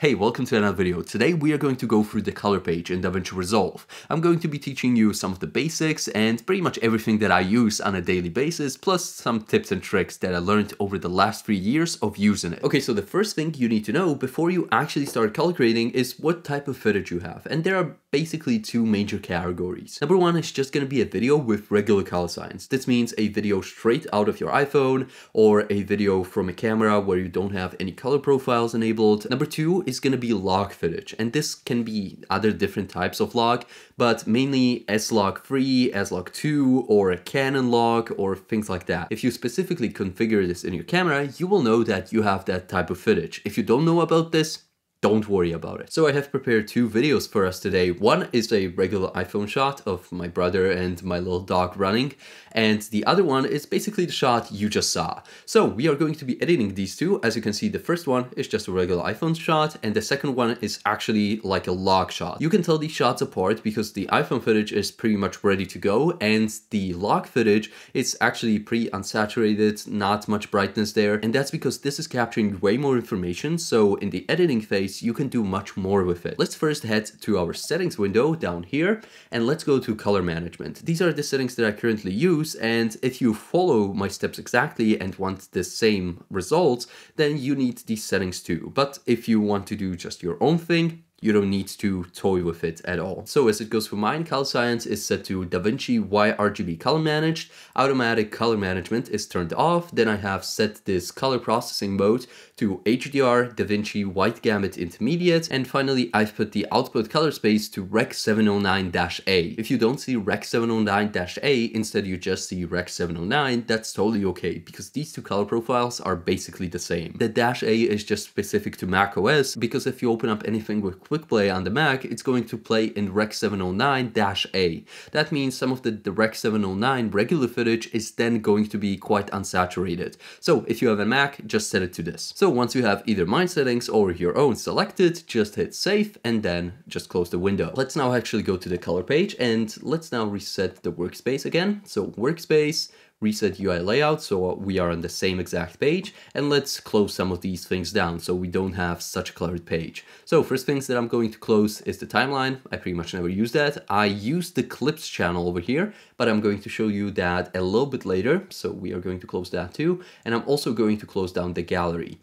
Hey, welcome to another video. Today we are going to go through the color page in Davinci Resolve. I'm going to be teaching you some of the basics and pretty much everything that I use on a daily basis, plus some tips and tricks that I learned over the last 3 years of using it. Okay, so the first thing you need to know before you actually start color grading is what type of footage you have. And there are basically two major categories. Number one is just going to be a video with regular color science. This means a video straight out of your iPhone or a video from a camera where you don't have any color profiles enabled. Number two is going to be log footage, and this can be other different types of log, but mainly S-Log3, S-Log2, or a Canon log, or things like that. If you specifically configure this in your camera, you will know that you have that type of footage. If you don't know about this, don't worry about it. So I have prepared two videos for us today. One is a regular iPhone shot of my brother and my little dog running, and the other one is basically the shot you just saw. So we are going to be editing these two. As you can see, the first one is just a regular iPhone shot, and the second one is actually like a log shot. You can tell these shots apart because the iPhone footage is pretty much ready to go, and the log footage is actually pretty unsaturated, not much brightness there, and that's because this is capturing way more information, so in the editing phase, you can do much more with it. Let's first head to our settings window down here, and let's go to color management. These are the settings that I currently use, and if you follow my steps exactly and want the same results, then you need these settings too. But if you want to do just your own thing, you don't need to toy with it at all. So as it goes for mine, color science is set to Davinci YRGB color managed, automatic color management is turned off, then I have set this color processing mode to HDR Davinci white gamut intermediate, and finally I've put the output color space to Rec 709-A. If you don't see Rec 709-A, instead you just see Rec 709, that's totally okay, because these two color profiles are basically the same. The -A is just specific to Mac OS, because if you open up anything with Quick Play on the Mac, it's going to play in Rec 709-A. That means some of the Rec 709 regular footage is then going to be quite unsaturated. So if you have a Mac, just set it to this. So once you have either mine settings or your own selected, just hit save and then just close the window. Let's now actually go to the color page, and let's now reset the workspace again. So workspace, reset UI layout, so we are on the same exact page, and let's close some of these things down so we don't have such a cluttered page. So first things that I'm going to close is the timeline. I pretty much never use that. I use the clips channel over here, but I'm going to show you that a little bit later, so we are going to close that too, and I'm also going to close down the gallery.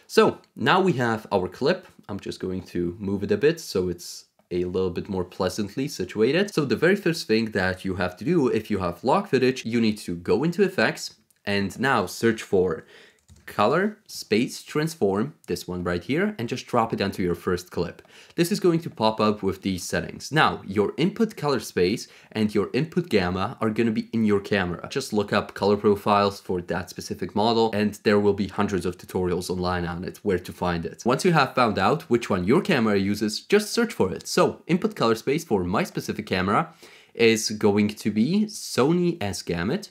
So now we have our clip. I'm just going to move it a bit so it's a little bit more pleasantly situated. So the very first thing that you have to do if you have log footage, you need to go into effects and now search for color space transform, this one right here, and just drop it onto your first clip. This is going to pop up with these settings. Now your input color space and your input gamma are going to be in your camera. Just look up color profiles for that specific model and there will be hundreds of tutorials online on it, where to find it. Once you have found out which one your camera uses, just search for it. So input color space for my specific camera is going to be Sony S gamut,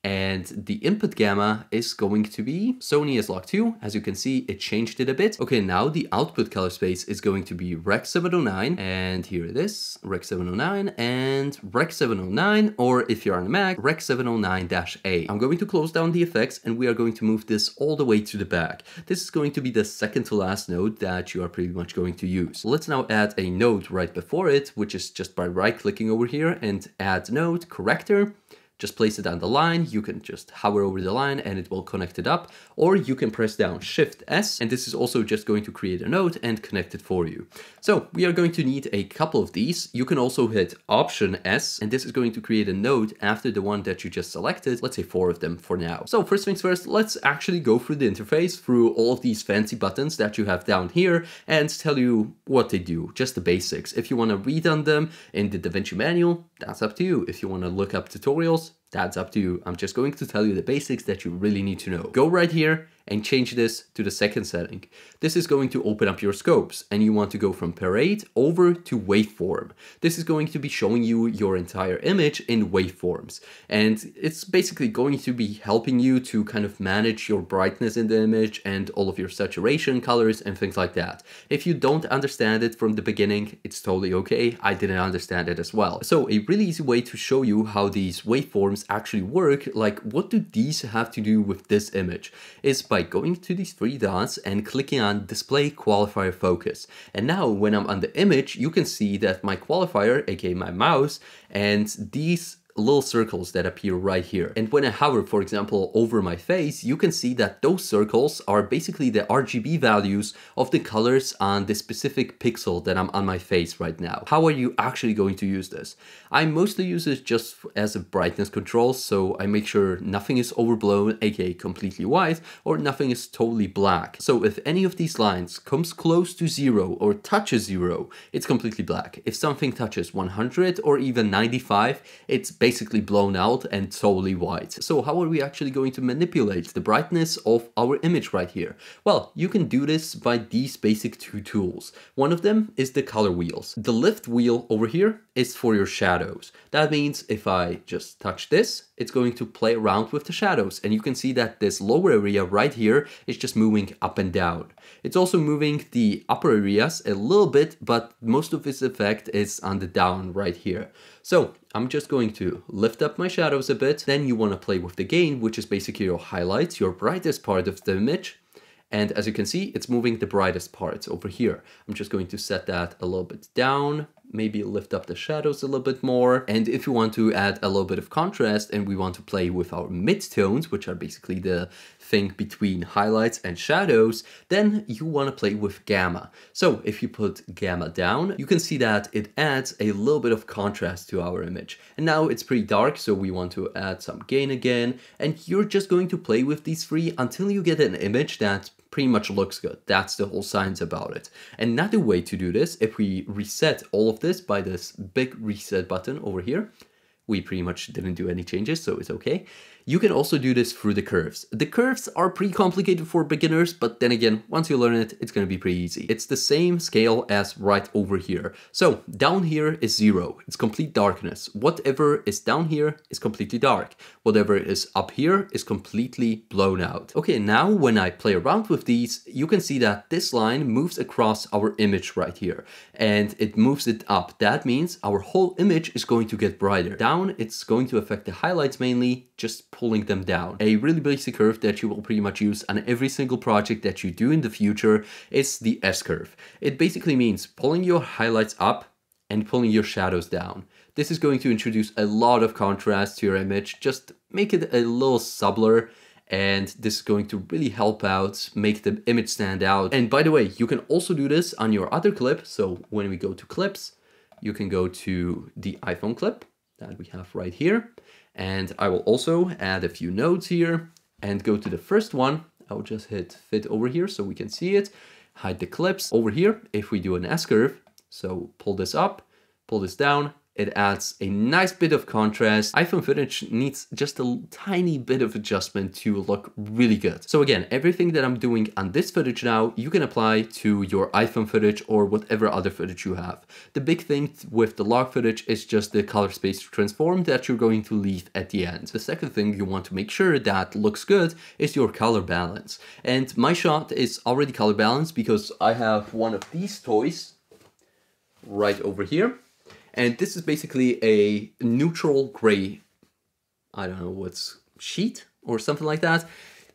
and the input gamma is going to be Sony S-Log2. As you can see, it changed it a bit. Okay, now the output color space is going to be Rec 709, and here it is, Rec 709 and Rec 709, or if you're on a Mac, Rec 709-A. I'm going to close down the effects and we are going to move this all the way to the back. This is going to be the second to last node that you are pretty much going to use. Let's now add a node right before it, which is just by right-clicking over here and add node, Corrector. Just place it on the line. You can just hover over the line and it will connect it up, or you can press down Shift S, and this is also just going to create a node and connect it for you. So we are going to need a couple of these. You can also hit Option S, and this is going to create a node after the one that you just selected. Let's say 4 of them for now. So first things first, let's actually go through the interface, through all of these fancy buttons that you have down here, and tell you what they do, just the basics. If you want to read on them in the Davinci manual, that's up to you. If you want to look up tutorials, that's up to you. I'm just going to tell you the basics that you really need to know. Go right here and change this to the second setting. This is going to open up your scopes, and you want to go from parade over to waveform. This is going to be showing you your entire image in waveforms, and it's basically going to be helping you to kind of manage your brightness in the image and all of your saturation colors and things like that. If you don't understand it from the beginning, it's totally okay. I didn't understand it as well. So a really easy way to show you how these waveforms things actually work, like what do these have to do with this image, is by going to these three dots and clicking on Display Qualifier Focus. And now when I'm on the image, you can see that my qualifier, aka my mouse, and these little circles that appear right here. And when I hover, for example, over my face, you can see that those circles are basically the RGB values of the colors on the specific pixel that I'm on my face right now. How are you actually going to use this? I mostly use it just as a brightness control, so I make sure nothing is overblown, aka completely white, or nothing is totally black. So if any of these lines comes close to 0 or touches 0, it's completely black. If something touches 100 or even 95, it's basically blown out and totally white. So how are we actually going to manipulate the brightness of our image right here? Well, you can do this by these basic two tools. One of them is the color wheels. The lift wheel over here is for your shadows. That means if I just touch this, it's going to play around with the shadows. And you can see that this lower area right here is just moving up and down. It's also moving the upper areas a little bit, but most of its effect is on the down right here. So I'm just going to lift up my shadows a bit. Then you want to play with the gain, which is basically your highlights, your brightest part of the image. And as you can see, it's moving the brightest parts over here. I'm just going to set that a little bit down, maybe lift up the shadows a little bit more. And if you want to add a little bit of contrast and we want to play with our midtones, which are basically the thing between highlights and shadows, then you want to play with gamma. So if you put gamma down, you can see that it adds a little bit of contrast to our image. And now it's pretty dark, so we want to add some gain again. And you're just going to play with these three until you get an image that pretty much looks good. That's the whole science about it. And another way to do this, if we reset all of this by this big reset button over here, we pretty much didn't do any changes, so it's okay. You can also do this through the curves. The curves are pretty complicated for beginners, but then again, once you learn it, it's going to be pretty easy. It's the same scale as right over here. So down here is 0. It's complete darkness. Whatever is down here is completely dark. Whatever is up here is completely blown out. Okay, now when I play around with these, you can see that this line moves across our image right here, and it moves it up. That means our whole image is going to get brighter. Down, it's going to affect the highlights mainly, just pulling them down. A really basic curve that you will pretty much use on every single project that you do in the future is the S curve. It basically means pulling your highlights up and pulling your shadows down. This is going to introduce a lot of contrast to your image, just make it a little subtler, and this is going to really help out, make the image stand out. And by the way, you can also do this on your other clip. So when we go to clips, you can go to the iPhone clip that we have right here. And I will also add a few nodes here and go to the first one. I'll just hit fit over here so we can see it. Hide the clips over here. If we do an S curve, so pull this up, pull this down, it adds a nice bit of contrast. iPhone footage needs just a tiny bit of adjustment to look really good. So again, everything that I'm doing on this footage now, you can apply to your iPhone footage or whatever other footage you have. The big thing with the log footage is just the color space transform that you're going to leave at the end. The second thing you want to make sure that looks good is your color balance. And my shot is already color balanced because I have one of these toys right over here. And this is basically a neutral gray, I don't know what's, sheet or something like that.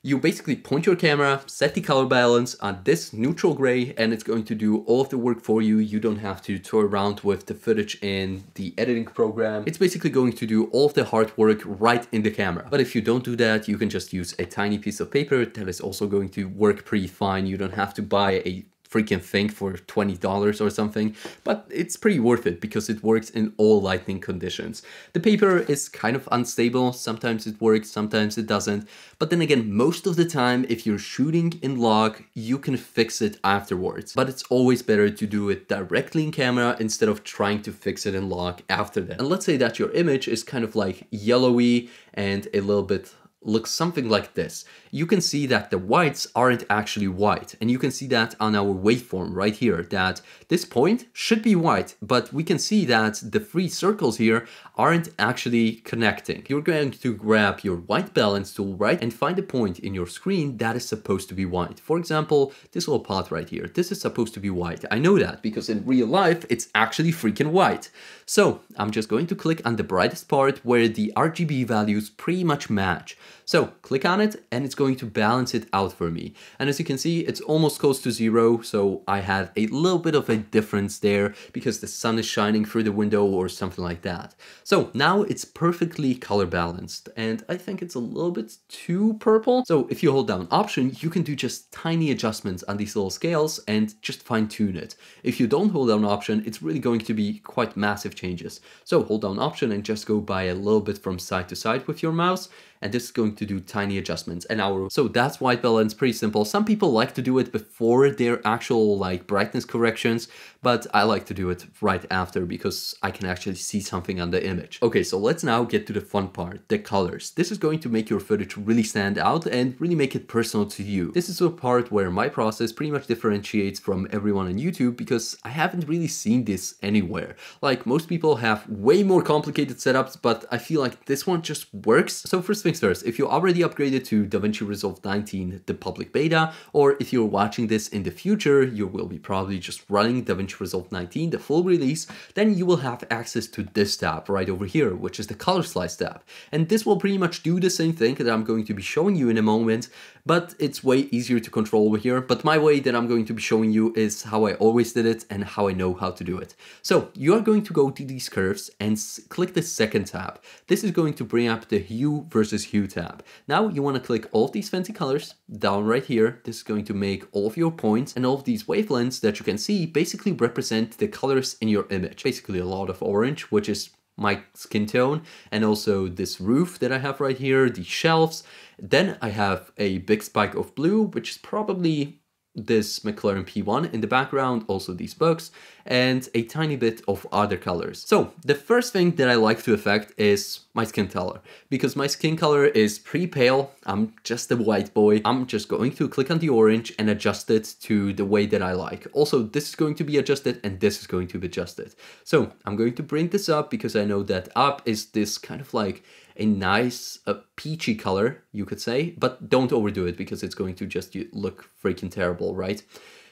You basically point your camera, set the color balance on this neutral gray, and it's going to do all of the work for you. You don't have to toy around with the footage in the editing program. It's basically going to do all of the hard work right in the camera. But if you don't do that, you can just use a tiny piece of paper that is also going to work pretty fine. You don't have to buy a freaking thing for $20 or something, but it's pretty worth it because it works in all lighting conditions. The paper is kind of unstable. Sometimes it works, sometimes it doesn't. But then again, most of the time, if you're shooting in log, you can fix it afterwards. But it's always better to do it directly in camera instead of trying to fix it in log after that. And let's say that your image is kind of like yellowy and a little bit looks something like this. You can see that the whites aren't actually white, and you can see that on our waveform right here, that this point should be white, but we can see that the three circles here aren't actually connecting. You're going to grab your white balance tool, right, and find a point in your screen that is supposed to be white. For example, this little pot right here, this is supposed to be white. I know that because in real life, it's actually freaking white. So I'm just going to click on the brightest part where the RGB values pretty much match. So click on it and it's going to balance it out for me. And as you can see, it's almost close to 0. So I have a little bit of a difference there because the sun is shining through the window or something like that. So now it's perfectly color balanced, and I think it's a little bit too purple. So if you hold down Option, you can do just tiny adjustments on these little scales and just fine tune it. If you don't hold down Option, it's really going to be quite massive changes. So hold down Option and just go by a little bit from side to side with your mouse. And this is going to do tiny adjustments. So that's white balance, pretty simple. Some people like to do it before their actual like brightness corrections, but I like to do it right after because I can actually see something on the image. Okay, so let's now get to the fun part, the colors. This is going to make your footage really stand out and really make it personal to you. This is a part where my process pretty much differentiates from everyone on YouTube because I haven't really seen this anywhere. Like most people have way more complicated setups, but I feel like this one just works. So first things first, if you already upgraded to Davinci Resolve 19, the public beta, or if you're watching this in the future, you will be probably just running Davinci Resolve 19, the full release, then you will have access to this tab right over here, which is the color slice tab. And this will pretty much do the same thing that I'm going to be showing you in a moment, but it's way easier to control over here. But my way that I'm going to be showing you is how I always did it and how I know how to do it. So you are going to go to these curves and click the second tab. This is going to bring up the hue versus hue tab. Now you want to click all of these fancy colors down right here. This is going to make all of your points, and all of these wavelengths that you can see basically represent the colors in your image. Basically a lot of orange, which is my skin tone, and also this roof that I have right here, the shelves. Then I have a big spike of blue, which is probably this McLaren P1 in the background, also these books, and a tiny bit of other colors. So the first thing that I like to affect is my skin color, because my skin color is pretty pale. I'm just a white boy. I'm just going to click on the orange and adjust it to the way that I like. Also, this is going to be adjusted and this is going to be adjusted. So I'm going to bring this up because I know that up is this kind of like a nice peachy color, you could say, but don't overdo it because it's going to just look freaking terrible, right?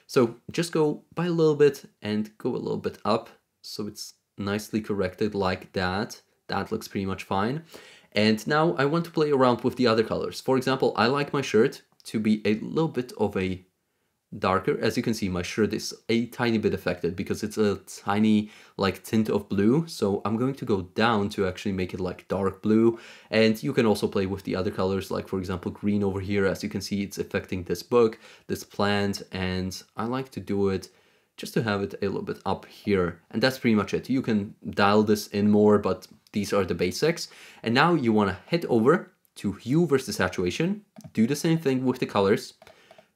So just go by a little bit and go a little bit up so it's nicely corrected like that. That looks pretty much fine. And now I want to play around with the other colors. For example, I like my shirt to be a little bit of a darker. As you can see, my shirt is a tiny bit affected because it's a tiny like tint of blue. So I'm going to go down to actually make it like dark blue. And you can also play with the other colors, like for example green over here. As you can see, it's affecting this book, this plant, and I like to do it just to have it a little bit up here. And that's pretty much it. You can dial this in more, but these are the basics. And now you want to head over to hue versus saturation, do the same thing with the colors.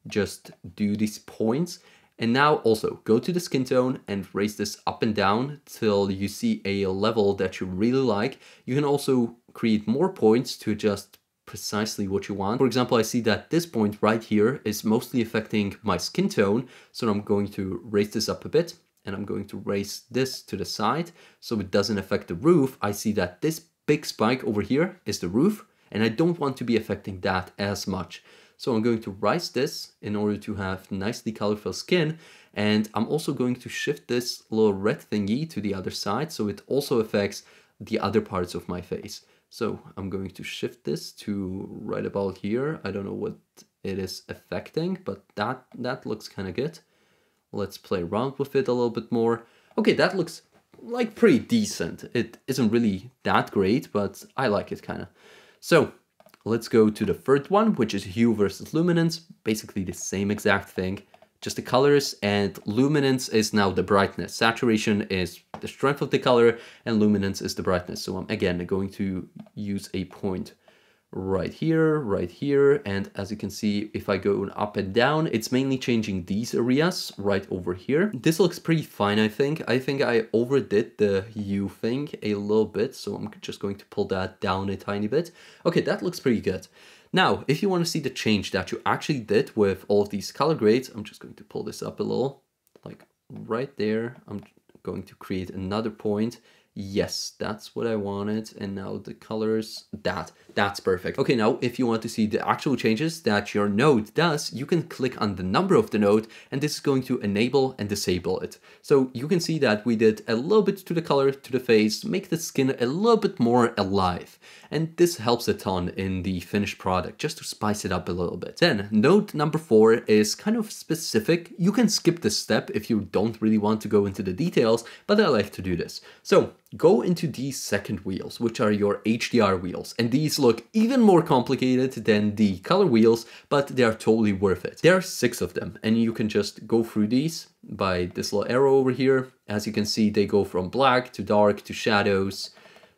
Just do these points, and now also go to the skin tone and raise this up and down till you see a level that you really like. You can also create more points to adjust precisely what you want. For example, I see that this point right here is mostly affecting my skin tone, so I'm going to raise this up a bit, and I'm going to raise this to the side so it doesn't affect the roof. I see that this big spike over here is the roof, and I don't want to be affecting that as much. So I'm going to rise this in order to have nicely colorful skin. And I'm also going to shift this little red thingy to the other side so it also affects the other parts of my face. So I'm going to shift this to right about here. I don't know what it is affecting, but that looks kind of good. Let's play around with it a little bit more. Okay, that looks like pretty decent. It isn't really that great, but I like it kind of. So let's go to the third one, which is hue versus luminance. Basically the same exact thing, just the colors, and luminance is now the brightness. Saturation is the strength of the color and luminance is the brightness. So I'm again going to use a point right here, and as you can see, if I go up and down, it's mainly changing these areas right over here. This looks pretty fine, I think. I think I overdid the hue thing a little bit, so I'm just going to pull that down a tiny bit. Okay, that looks pretty good. Now, if you want to see the change that you actually did with all of these color grades, I'm just going to pull this up a little, like right there. I'm going to create another point. Yes, that's what I wanted. And now the colors, that's perfect. Okay, now if you want to see the actual changes that your node does, you can click on the number of the node, and this is going to enable and disable it. So you can see that we did a little bit to the color, to the face, make the skin a little bit more alive. And this helps a ton in the finished product, just to spice it up a little bit. Then node number 4 is kind of specific. You can skip this step if you don't really want to go into the details, but I like to do this. So go into these second wheels, which are your HDR wheels. And these look even more complicated than the color wheels, but they are totally worth it. There are 6 of them, and you can just go through these by this little arrow over here. As you can see, they go from black to dark to shadows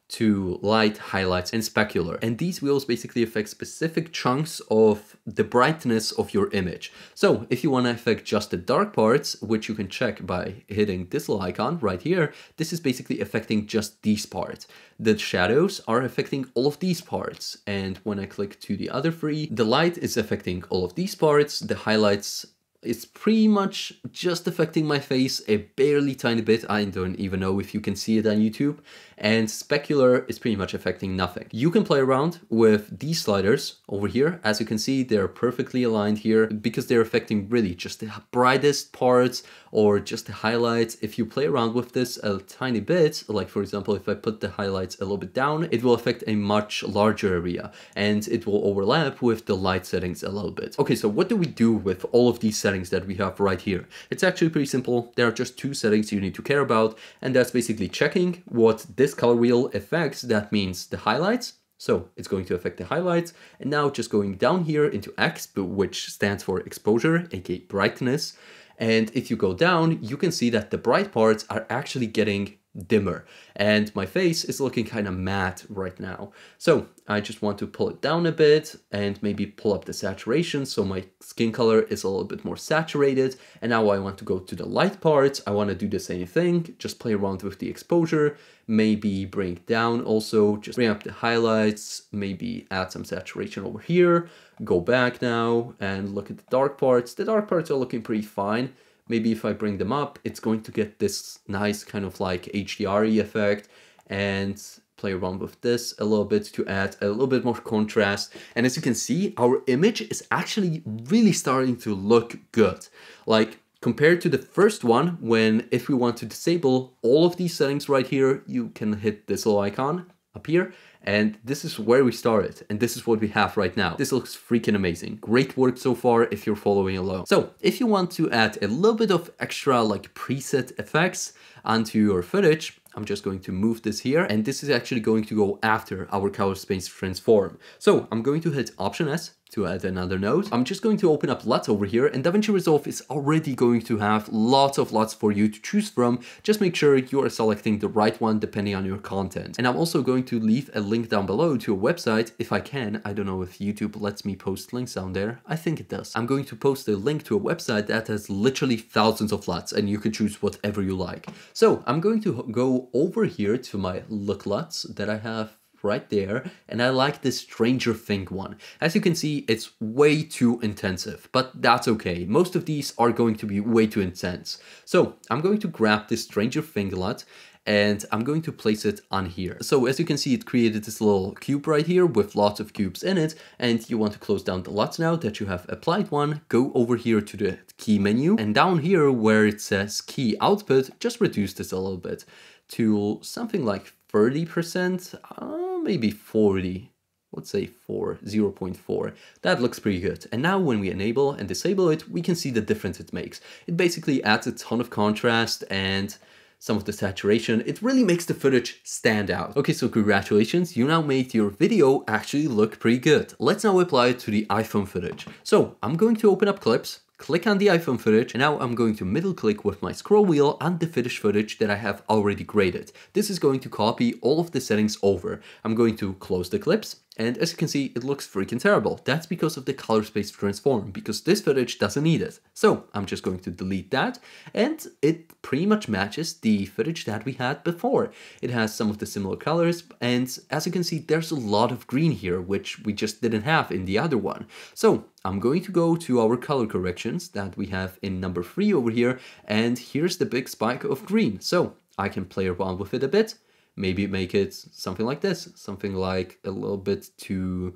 to light, highlights, and specular. And these wheels basically affect specific chunks of the brightness of your image. So if you want to affect just the dark parts, which you can check by hitting this little icon right here, this is basically affecting just these parts. The shadows are affecting all of these parts. And when I click to the other 3, the light is affecting all of these parts. The highlights, it's pretty much just affecting my face a barely tiny bit. I don't even know if you can see it on YouTube. And specular is pretty much affecting nothing. You can play around with these sliders over here. As you can see, they're perfectly aligned here because they're affecting really just the brightest parts or just the highlights. If you play around with this a tiny bit, like for example, if I put the highlights a little bit down, it will affect a much larger area and it will overlap with the light settings a little bit. Okay, so what do we do with all of these settings that we have right here? It's actually pretty simple. There are just 2 settings you need to care about, and that's basically checking what this color wheel affects. That means the highlights. So it's going to affect the highlights. And now just going down here into X, which stands for exposure, aka brightness. And if you go down, you can see that the bright parts are actually getting dimmer and my face is looking kind of matte right now. So I just want to pull it down a bit and maybe pull up the saturation so my skin color is a little bit more saturated. And now I want to go to the light parts. I want to do the same thing, just play around with the exposure, maybe bring it down also, just bring up the highlights, maybe add some saturation over here, go back now and look at the dark parts. The dark parts are looking pretty fine. Maybe if I bring them up, it's going to get this nice kind of like HDR effect, and play around with this a little bit to add a little bit more contrast. And as you can see, our image is actually really starting to look good. Like compared to the first one, when if we want to disable all of these settings right here, you can hit this little icon up here. And this is where we started, and this is what we have right now. This looks freaking amazing. Great work so far if you're following along. So if you want to add a little bit of extra like preset effects onto your footage, I'm just going to move this here, and this is actually going to go after our color space transform. So I'm going to hit Option S to add another node. I'm just going to open up LUTs over here, and Davinci Resolve is already going to have lots of LUTs for you to choose from. Just make sure you are selecting the right one depending on your content. And I'm also going to leave a link down below to a website if I can. I don't know if YouTube lets me post links down there. I think it does. I'm going to post a link to a website that has literally thousands of LUTs, and you can choose whatever you like. So I'm going to go over here to my look LUTs that I have right there, and I like this Stranger Thing one. As you can see, it's way too intensive, but that's okay. Most of these are going to be way too intense. So I'm going to grab this Stranger Thing LUT and I'm going to place it on here. So as you can see, it created this little cube right here with lots of cubes in it, and you want to close down the LUTs now that you have applied one. Go over here to the key menu, and down here where it says key output, just reduce this a little bit to something like 30%, maybe 40, let's say 0.4. That looks pretty good. And now when we enable and disable it, we can see the difference it makes. It basically adds a ton of contrast and some of the saturation. It really makes the footage stand out. Okay, so congratulations, you now made your video actually look pretty good. Let's now apply it to the iPhone footage. So I'm going to open up Clips, click on the iPhone footage, and now I'm going to middle click with my scroll wheel on the finished footage that I have already graded. This is going to copy all of the settings over. I'm going to close the clips, And as you can see, it looks freaking terrible. That's because of the color space transform, because this footage doesn't need it. So I'm just going to delete that, and it pretty much matches the footage that we had before. It has some of the similar colors, and as you can see, there's a lot of green here, which we just didn't have in the other one. So I'm going to go to our color corrections that we have in number 3 over here, and here's the big spike of green. So I can play around with it a bit. Maybe make it something like this, something like a little bit to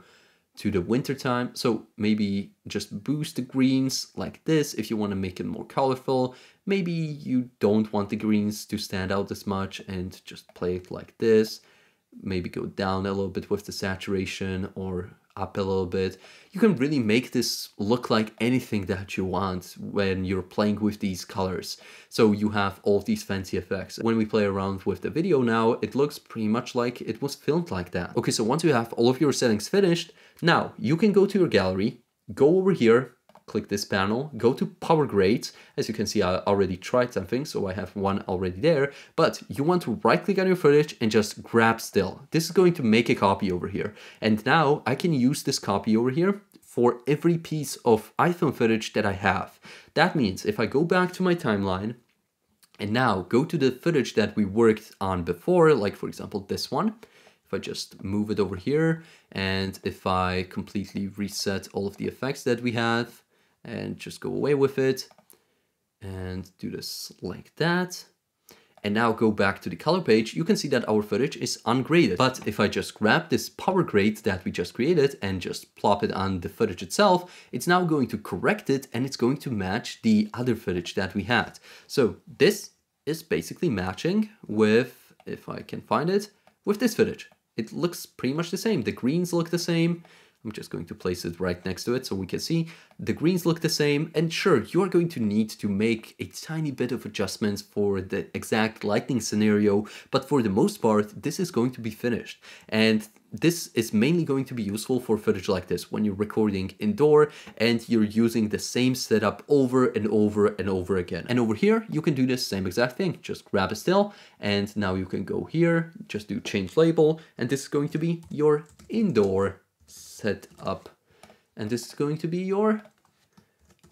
the winter time. So maybe just boost the greens like this if you want to make it more colorful. Maybe you don't want the greens to stand out as much and just play it like this. Maybe go down a little bit with the saturation or up a little bit. You can really make this look like anything that you want when you're playing with these colors. So you have all these fancy effects. When we play around with the video now, it looks pretty much like it was filmed like that. Okay, so once you have all of your settings finished, now you can go to your gallery, go over here, click this panel, go to power grades. As you can see, I already tried something, so I have one already there, but you want to right click on your footage and just grab still. This is going to make a copy over here. And now I can use this copy over here for every piece of iPhone footage that I have. That means if I go back to my timeline and now go to the footage that we worked on before, like for example, this one, if I just move it over here, and if I completely reset all of the effects that we have, and just go away with it and do this like that. And now go back to the color page, you can see that our footage is ungraded. But if I just grab this power grade that we just created and just plop it on the footage itself, it's now going to correct it and it's going to match the other footage that we had. So this is basically matching with, if I can find it, with this footage. It looks pretty much the same. The greens look the same. I'm just going to place it right next to it so we can see the greens look the same. And sure, you are going to need to make a tiny bit of adjustments for the exact lighting scenario, but for the most part, this is going to be finished. And this is mainly going to be useful for footage like this when you're recording indoor and you're using the same setup over and over and over again. And over here, you can do the same exact thing. Just grab a still, and now you can go here, just do change label, and this is going to be your indoor setup, and this is going to be your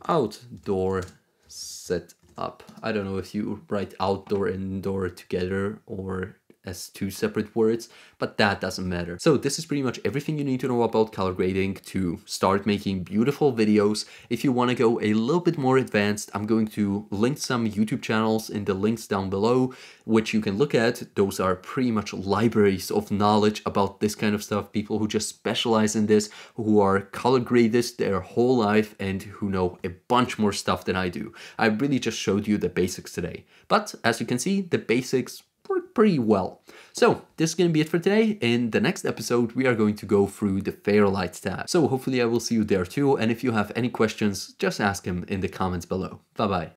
outdoor setup. I don't know if you write outdoor and indoor together or as two separate words, but that doesn't matter. So this is pretty much everything you need to know about color grading to start making beautiful videos. If you want to go a little bit more advanced, I'm going to link some YouTube channels in the links down below, which you can look at. Those are pretty much libraries of knowledge about this kind of stuff. People who just specialize in this, who are color gradists their whole life and who know a bunch more stuff than I do. I really just showed you the basics today. But as you can see, the basics work pretty well. So this is going to be it for today. In the next episode, we are going to go through the Fairlight tab. So hopefully I will see you there too. And if you have any questions, just ask them in the comments below. Bye bye.